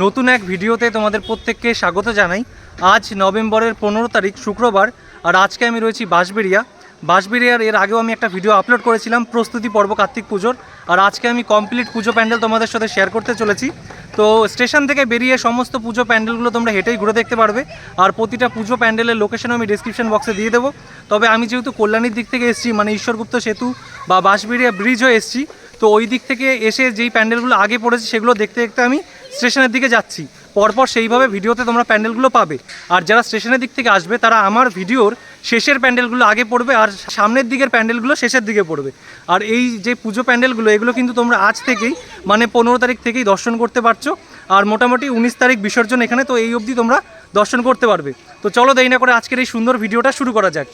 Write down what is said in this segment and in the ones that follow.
নতুন এক ভিডিওতে তোমাদের প্রত্যেককে স্বাগত জানাই। আজ নভেম্বরের 15 তারিখ শুক্রবার, আর আজকে আমি রয়েছি বাঁশবেড়িয়ার। এর আগেও আমি একটা ভিডিও আপলোড করেছিলাম প্রস্তুতি পর্ব কার্তিক পুজোর, আর আজকে আমি কমপ্লিট পুজো প্যান্ডেল তোমাদের সাথে শেয়ার করতে চলেছি। তো স্টেশন থেকে বেরিয়ে সমস্ত পুজো প্যান্ডেলগুলো তোমরা হেঁটেই ঘুরে দেখতে পারবে, আর প্রতিটা পুজো প্যান্ডেলের লোকেশনও আমি ডিসক্রিপশন বক্সে দিয়ে দেবো। তবে আমি যেহেতু কল্যাণীর দিক থেকে এসেছি, মানে ঈশ্বরগুপ্ত সেতু বা বাঁশবেড়িয়া ব্রিজ হয়ে এসেছি, তো ওই দিক থেকে এসে যেই প্যান্ডেলগুলো আগে পড়েছে সেগুলো দেখতে দেখতে আমি স্টেশনের দিকে যাচ্ছি। পরপর সেইভাবে ভিডিওতে তোমরা প্যান্ডেলগুলো পাবে, আর যারা স্টেশনের দিক থেকে আসবে তারা আমার ভিডিওর শেষের প্যান্ডেলগুলো আগে পড়বে, আর সামনের দিকের প্যান্ডেলগুলো শেষের দিকে পড়বে। আর এই যে পুজো প্যান্ডেলগুলো, এগুলো কিন্তু তোমরা আজ থেকেই মানে 15 তারিখ থেকেই দর্শন করতে পারছো, আর মোটামুটি 19 তারিখ বিসর্জন এখানে, তো এই অবধি তোমরা দর্শন করতে পারবে। তো চলো দেরি না করে আজকের এই সুন্দর ভিডিওটা শুরু করা যাক।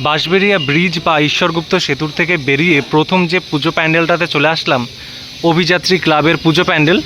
বাঁশবেড়িয়া ব্রিজ বা ঈশ্বরগুপ্ত সেতুর থেকে বেরিয়ে প্রথম যে পুজো প্যান্ডেলটাতে চলে আসলাম, অভিযাত্রী ক্লাবের পুজো প্যান্ডেল।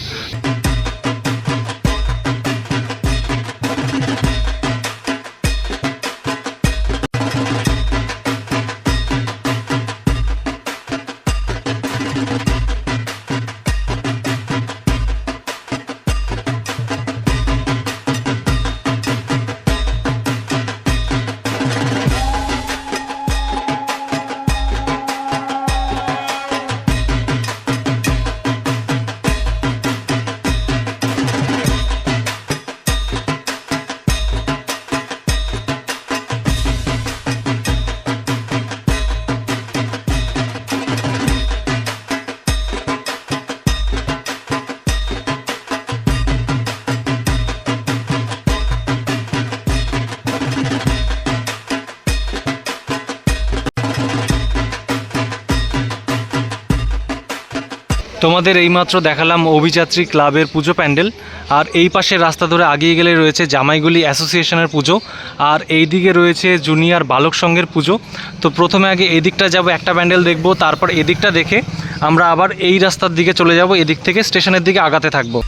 তোমাদের এইমাত্র দেখালাম অভিযাত্রী ক্লাবের পুজো প্যান্ডেল, আর এই পাশের রাস্তা ধরে আগিয়ে গেলে রয়েছে জামাইগুলি অ্যাসোসিয়েশনের পুজো, আর এই দিকে রয়েছে জুনিয়র বালক সংঘের পুজো। তো প্রথমে আগে এদিকটা যাব, একটা প্যান্ডেল দেখব, তারপর এদিকটা দেখে আমরা আবার এই রাস্তার দিকে চলে যাব, এদিক থেকে স্টেশনের দিকে আগাতে থাকবো।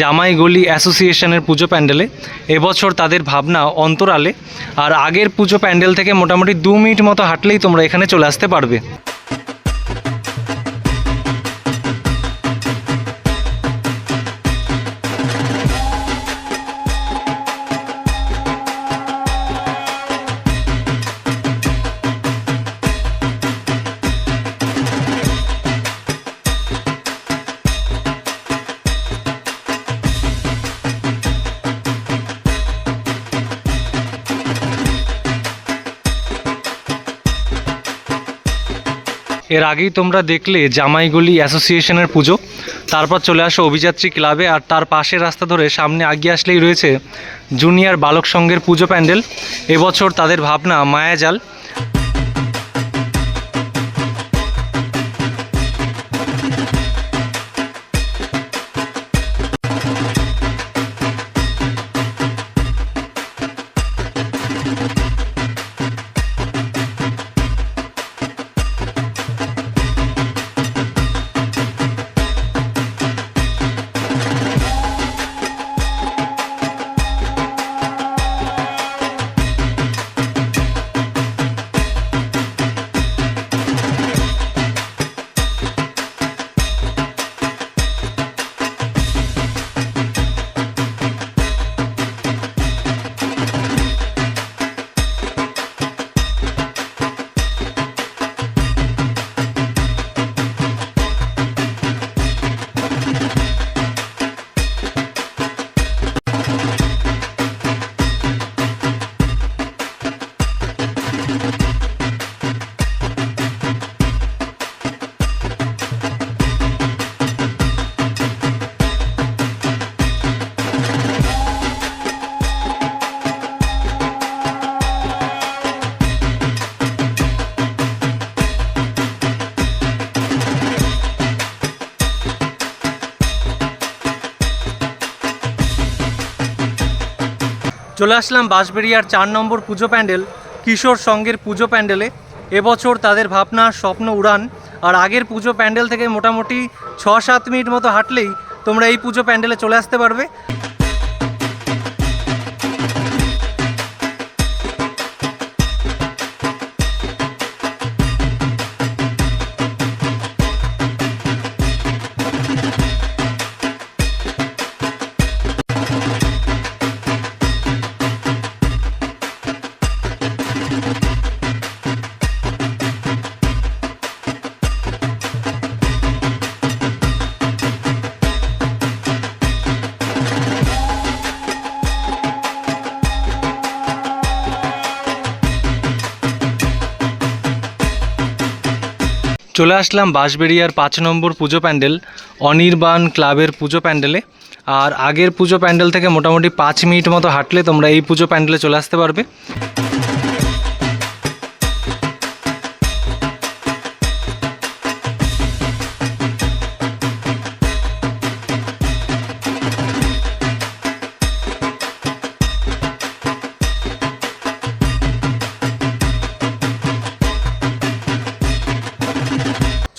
জামাইগলি অ্যাসোসিয়েশনের পুজো প্যান্ডেলে এবছর তাদের ভাবনা অন্তরালে, আর আগের পুজো প্যান্ডেল থেকে মোটামুটি 2 মিনিট মতো হাঁটলেই তোমরা এখানে চলে আসতে পারবে। এর আগেই তোমরা দেখলে জামাইগলি অ্যাসোসিয়েশনের পুজো, তারপর চলে আসো অভিযাত্রী ক্লাবে, আর তার পাশের রাস্তা ধরে সামনে আগিয়ে আসলেই রয়েছে জুনিয়র বালক সংঘের পুজো প্যান্ডেল। এবছর তাদের ভাবনা মায়াজাল। চলে আসলাম বাঁশবেড়িয়ার 4 নম্বর পুজো প্যান্ডেল কিশোর সংঘের পুজো প্যান্ডেলে। এবছর তাদের ভাবনা স্বপ্ন উড়ান, আর আগের পুজো প্যান্ডেল থেকে মোটামুটি 6-7 মিনিট মতো হাঁটলেই তোমরা এই পুজো প্যান্ডেলে চলে আসতে পারবে। চলে আসলাম বাঁশবেড়িয়ার 5 নম্বর পুজো প্যান্ডেল অনির্বাণ ক্লাবের পুজো প্যান্ডেলে। আর আগের পুজো প্যান্ডেল থেকে মোটামুটি 5 মিনিট মতো হাঁটলে তোমরা এই পুজো প্যান্ডেলে চলে আসতে পারবে।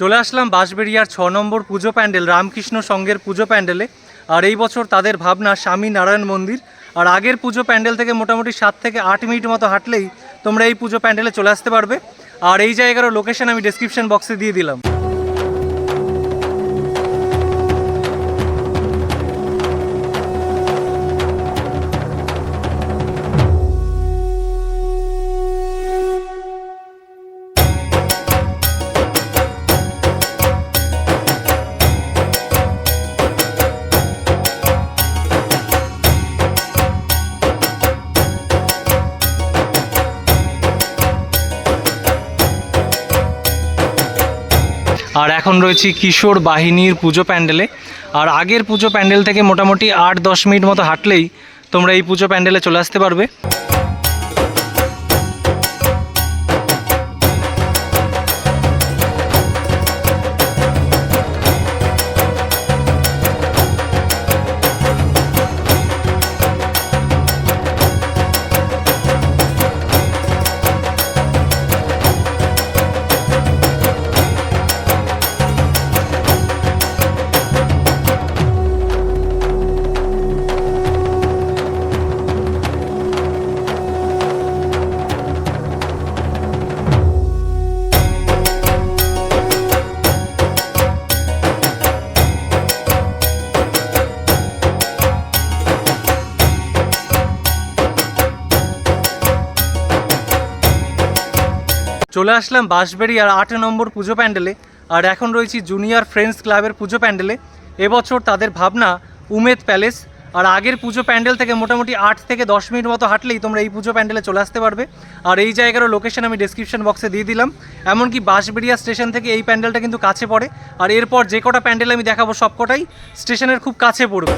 চলে আসলাম বাঁশবেড়িয়ার 6 নম্বর পুজো প্যান্ডেল রামকৃষ্ণ সংঘের পুজো প্যান্ডেলে। আর এই বছর তাদের ভাবনা স্বামী নারায়ণ মন্দির। আর আগের পুজো প্যান্ডেল থেকে মোটামুটি 7 থেকে 8 মিনিট মতো হাঁটলেই তোমরা এই পুজো প্যান্ডেলে চলে আসতে পারবে। আর এই জায়গারও লোকেশন আমি ডেসক্রিপশন বক্সে দিয়ে দিলাম। আর এখন রয়েছি কিশোর বাহিনীর পুজো প্যান্ডেলে। আর আগের পুজো প্যান্ডেল থেকে মোটামুটি 8-10 মিনিট মতো হাঁটলেই তোমরা এই পুজো প্যান্ডেলে চলে আসতে পারবে। চলে আসলাম বাঁশবেড়িয়ার 8 নম্বর পুজো প্যান্ডেলে। আর এখন রয়েছি জুনিয়র ফ্রেন্ডস ক্লাবের পুজো প্যান্ডেলে। এবছর তাদের ভাবনা উমেদ প্যালেস। আর আগের পুজো প্যান্ডেল থেকে মোটামুটি 8 থেকে 10 মিনিট মতো হাঁটলেই তোমরা এই পুজো প্যান্ডেলে চলে আসতে পারবে। আর এই জায়গারও লোকেশন আমি ডেসক্রিপশন বক্সে দিয়ে দিলাম। এমনকি বাঁশবেড়িয়া স্টেশন থেকে এই প্যান্ডেলটা কিন্তু কাছে পড়ে। আর এরপর যে কটা প্যান্ডেল আমি দেখাবো সবকটাই স্টেশনের খুব কাছে পড়বে।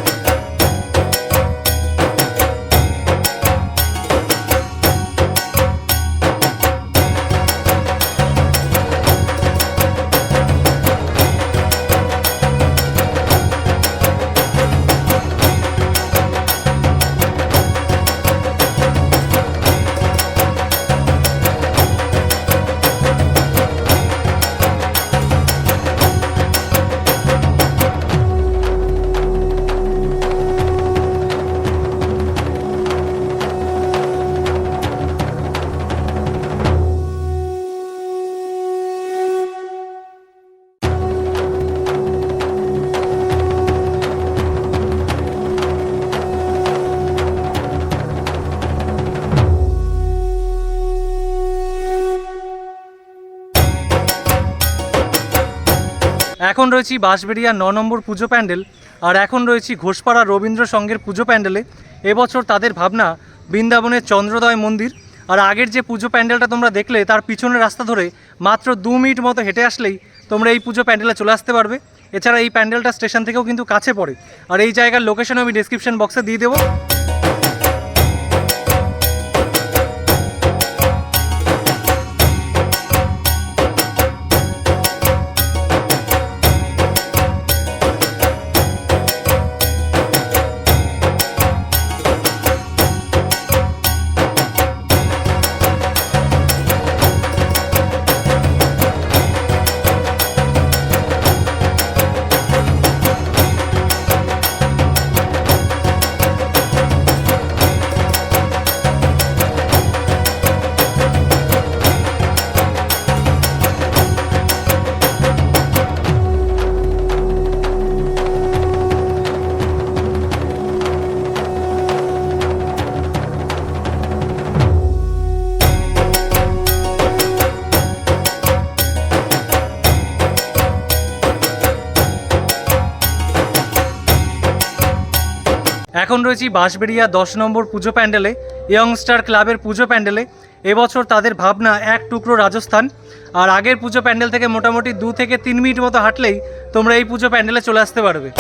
এখন রয়েছি বাঁশবেড়িয়া 9 নম্বর পুজো প্যান্ডেল। আর এখন রয়েছি ঘোষপাড়া রবীন্দ্র সংঘের পুজো প্যান্ডেলে। এবছর তাদের ভাবনা বৃন্দাবনের চন্দ্রোদয় মন্দির। আর আগের যে পুজো প্যান্ডেলটা তোমরা দেখলে তার পিছনের রাস্তা ধরে মাত্র 2 মিনিট মতো হেঁটে আসলেই তোমরা এই পুজো প্যান্ডেলে চলে আসতে পারবে। এছাড়া এই প্যান্ডেলটা স্টেশন থেকেও কিন্তু কাছে পড়ে। আর এই জায়গার লোকেশন আমি ডেসক্রিপশন বক্সে দিয়ে দেবো। এখন রয়েছি বাঁশবেড়িয়া 10 নম্বর পুজো প্যান্ডেলে, ইয়ংস্টার ক্লাবের পুজো প্যান্ডেলে। এবছর তাদের ভাবনা এক টুকরো রাজস্থান। আর আগের পুজো প্যান্ডেল থেকে মোটামুটি 2 থেকে 3 মিনিট মতো হাঁটলেই তোমরা এই পুজো প্যান্ডেলে চলে আসতে পারবে।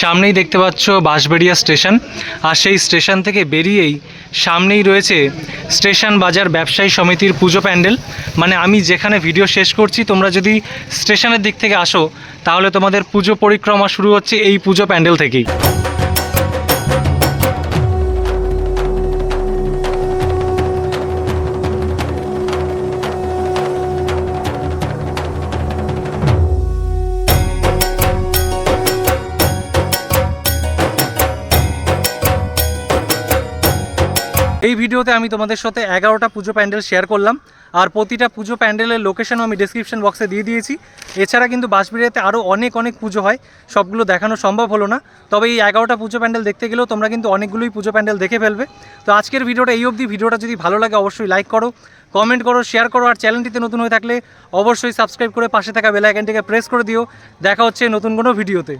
সামনেই দেখতে পাচ্ছ বাঁশবেড়িয়া স্টেশন, আর সেই স্টেশন থেকে বেরিয়েই সামনেই রয়েছে স্টেশন বাজার ব্যবসায়ী সমিতির পুজো প্যান্ডেল। মানে আমি যেখানে ভিডিও শেষ করছি, তোমরা যদি স্টেশনের দিক থেকে আসো তাহলে তোমাদের পুজো পরিক্রমা শুরু হচ্ছে এই পুজো প্যান্ডেল থেকেই। এই ভিডিওতে আমি তোমাদের সাথে 11টা পুজো প্যান্ডেল শেয়ার করলাম, আর প্রতিটা পুজো প্যান্ডেলের লোকেশনও আমি ডেসক্রিপশন বক্সে দিয়ে দিয়েছি। এছাড়া কিন্তু বাঁশবেড়িয়াতে আরও অনেক পুজো হয়, সবগুলো দেখানো সম্ভব হলো না। তবে এই 11টা পুজো প্যান্ডেল দেখতে গেলেও তোমরা কিন্তু অনেকগুলোই পুজো প্যান্ডেল দেখে ফেলবে। তো আজকের ভিডিওটা এই অবধি। ভিডিওটা যদি ভালো লাগে অবশ্যই লাইক করো, কমেন্ট করো, শেয়ার করো, আর চ্যানেলটিতে নতুন হয়ে থাকলে অবশ্যই সাবস্ক্রাইব করে পাশে থাকা বেল আইকনটিকে প্রেস করে দিও। দেখা হচ্ছে নতুন কোনো ভিডিওতে।